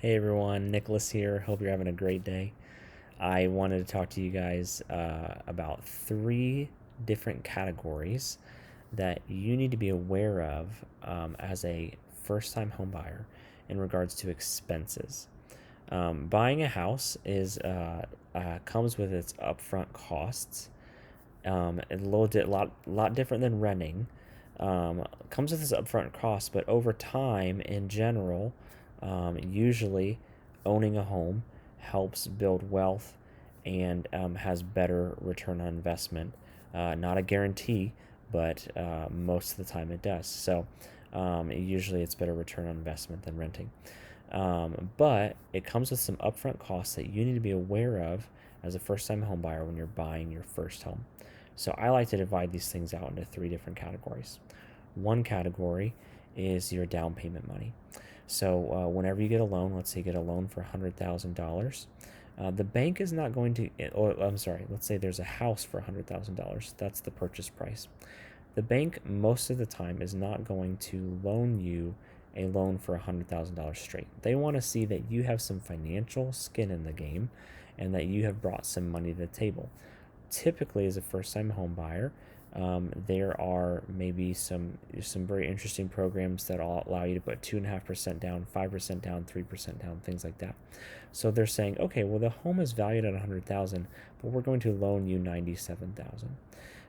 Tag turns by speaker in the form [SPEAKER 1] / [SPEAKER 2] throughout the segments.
[SPEAKER 1] Hey everyone, Nicholas here. Hope you're having a great day. I wanted to talk to you guys about three different categories that you need to be aware of as a first time home buyer in regards to expenses. Buying a house is comes with its upfront costs. A lot different than renting. Comes with its upfront costs, but over time, in general, usually owning a home helps build wealth and has better return on investment. Not a guarantee, but most of the time it does. So usually it's better return on investment than renting. But it comes with some upfront costs that you need to be aware of as a first time home buyer when you're buying your first home. So I like to divide these things out into three different categories. One category is your down payment money. So whenever you get a loan, let's say you get a loan for $100,000, the bank is not going to, or I'm sorry, let's say there's a house for $100,000. That's the purchase price. The bank most of the time is not going to loan you a loan for $100,000 straight. They want to see that you have some financial skin in the game and that you have brought some money to the table. Typically, as a first-time home buyer, there are maybe some very interesting programs that all allow you to put 2.5% down, 5% down, 3% down, things like that. So they're saying, okay, well the home is valued at 100,000, but we're going to loan you 97,000.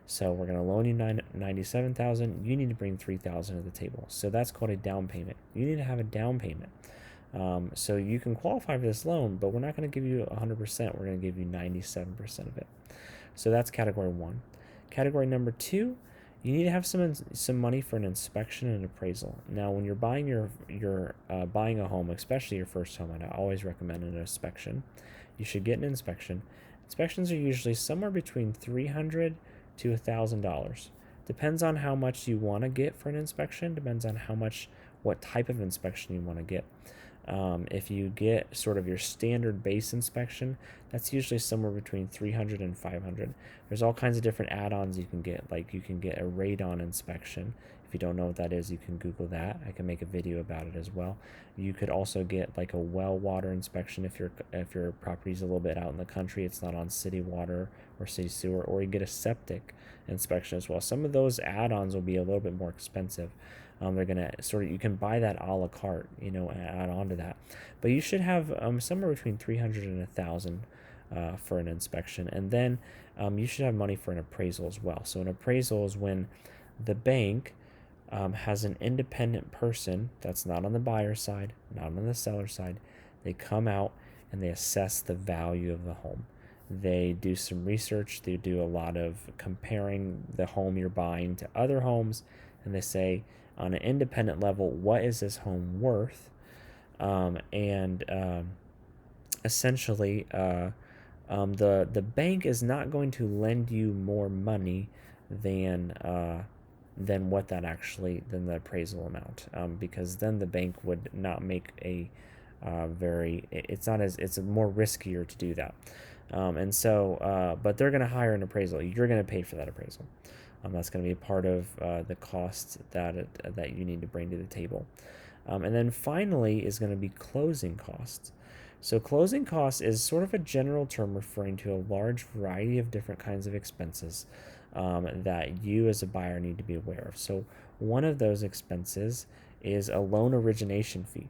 [SPEAKER 1] So we're going to loan you 97,000. You need to bring 3,000 to the table. So that's called a down payment. You need to have a down payment. So you can qualify for this loan, but we're not going to give you 100%. We're going to give you 97% of it. So that's category one. Category number two, you need to have some money for an inspection and appraisal. Now, when you're buying buying a home, especially your first home, I always recommend an inspection. You should get an inspection. Inspections are usually somewhere between $300 to $1,000. Depends on how much you want to get for an inspection. Depends on what type of inspection you want to get. If you get sort of your standard base inspection, that's usually somewhere between 300 and 500. There's all kinds of different add-ons you can get, like you can get a radon inspection. If you don't know what that is, you can Google that. I can make a video about it as well. You could also get like a well water inspection if your property's a little bit out in the country, it's not on city water or city sewer, or you get a septic inspection as well. Some of those add-ons will be a little bit more expensive. They're gonna you can buy that a la carte, and add on to that. But you should have somewhere between 300 and 1,000 for an inspection, and then you should have money for an appraisal as well. So an appraisal is when the bank has an independent person that's not on the buyer side, not on the seller side. They come out and they assess the value of the home. They do some research. They do a lot of comparing the home you're buying to other homes, and they say, on an independent level, what is this home worth? And essentially, the bank is not going to lend you more money than what that actually than the appraisal amount, because then the bank would not make a it's more riskier to do that. But they're going to hire an appraisal. You're going to pay for that appraisal. That's going to be a part of the cost that you need to bring to the table. And then finally is going to be closing costs. So closing costs is sort of a general term referring to a large variety of different kinds of expenses that you as a buyer need to be aware of. So one of those expenses is a loan origination fee.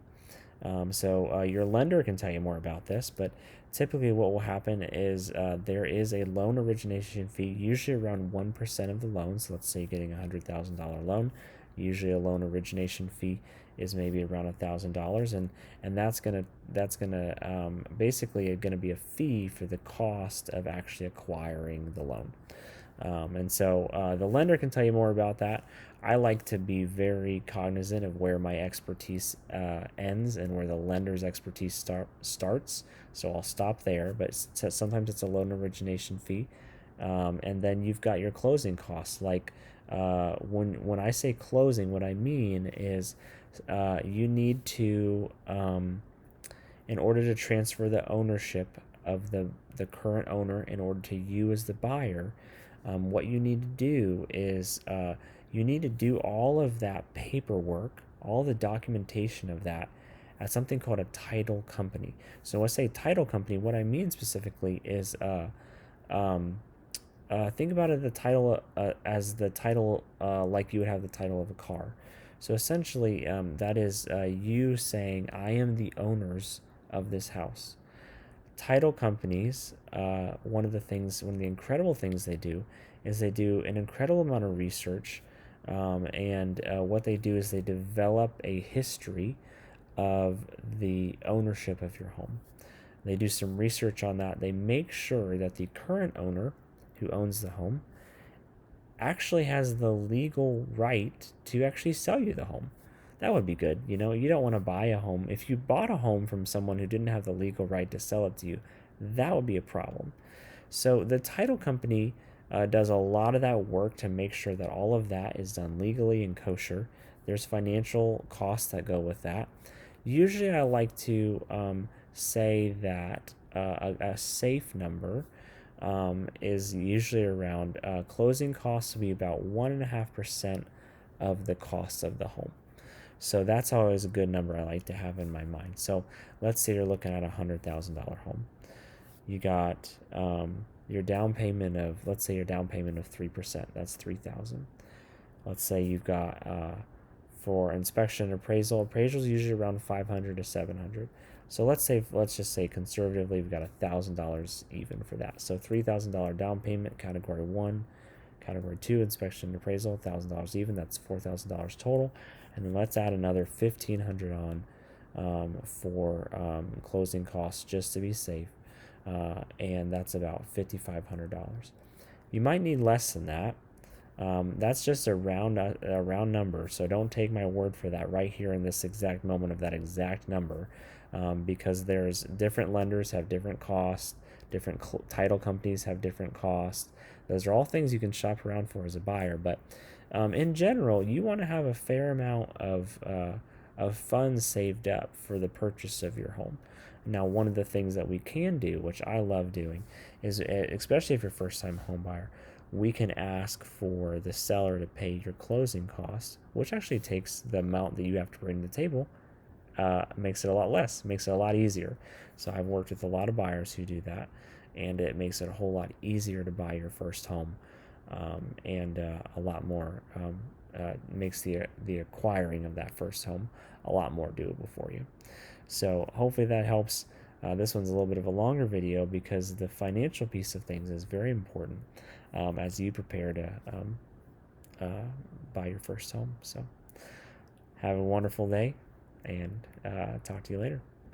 [SPEAKER 1] Your lender can tell you more about this, but typically what will happen is there is a loan origination fee, usually around 1% of the loan. So let's say you're getting a $100,000 loan. Usually a loan origination fee is maybe around $1,000, and that's gonna basically gonna be a fee for the cost of actually acquiring the loan. The lender can tell you more about that. I like to be very cognizant of where my expertise ends and where the lender's expertise starts. So I'll stop there, but sometimes it's a loan origination fee. And then you've got your closing costs. Like when I say closing, what I mean is you need to, in order to transfer the ownership of the current owner, in order to you as the buyer, what you need to do is you need to do all of that paperwork, all the documentation of that at something called a title company. So when I say title company, what I mean specifically is um, think about it the title as the title like you would have the title of a car. So essentially, that is you saying, I am the owners of this house. Title companies, one of the incredible things they do is they do an incredible amount of research. And what they do is they develop a history of the ownership of your home. They do some research on that. They make sure that the current owner who owns the home actually has the legal right to actually sell you the home. That would be good. You know, you don't want to buy a home. If you bought a home from someone who didn't have the legal right to sell it to you, that would be a problem. So the title company does a lot of that work to make sure that all of that is done legally and kosher. There's financial costs that go with that. Usually, I like to say that a safe number is usually around closing costs will be about 1.5% of the cost of the home. So that's always a good number I like to have in my mind. So let's say you're looking at $100,000 home. You got your down payment of, let's say your down payment of 3%. That's 3,000. Let's say you've got for inspection and appraisal. Appraisal is usually around 500 to 700. So let's just say conservatively we've got $1,000 even for that. So $3,000 down payment, category one. Category two, inspection and appraisal, $1,000 even. That's $4,000 total. And then let's add another 1,500 on for closing costs just to be safe. And that's about $5,500. You might need less than that. That's just a round number, so don't take my word for that right here in this exact moment of that exact number, because there's different lenders have different costs, different title companies have different costs. Those are all things you can shop around for as a buyer, but in general, you want to have a fair amount of funds saved up for the purchase of your home. Now, one of the things that we can do, which I love doing, is especially if you're a first-time home buyer, we can ask for the seller to pay your closing costs, which actually takes the amount that you have to bring to the table, makes it a lot less, makes it a lot easier. So I've worked with a lot of buyers who do that, and it makes it a whole lot easier to buy your first home, and a lot more makes the acquiring of that first home a lot more doable for you. So hopefully that helps. This one's a little bit of a longer video because the financial piece of things is very important as you prepare to buy your first home. So have a wonderful day, and talk to you later.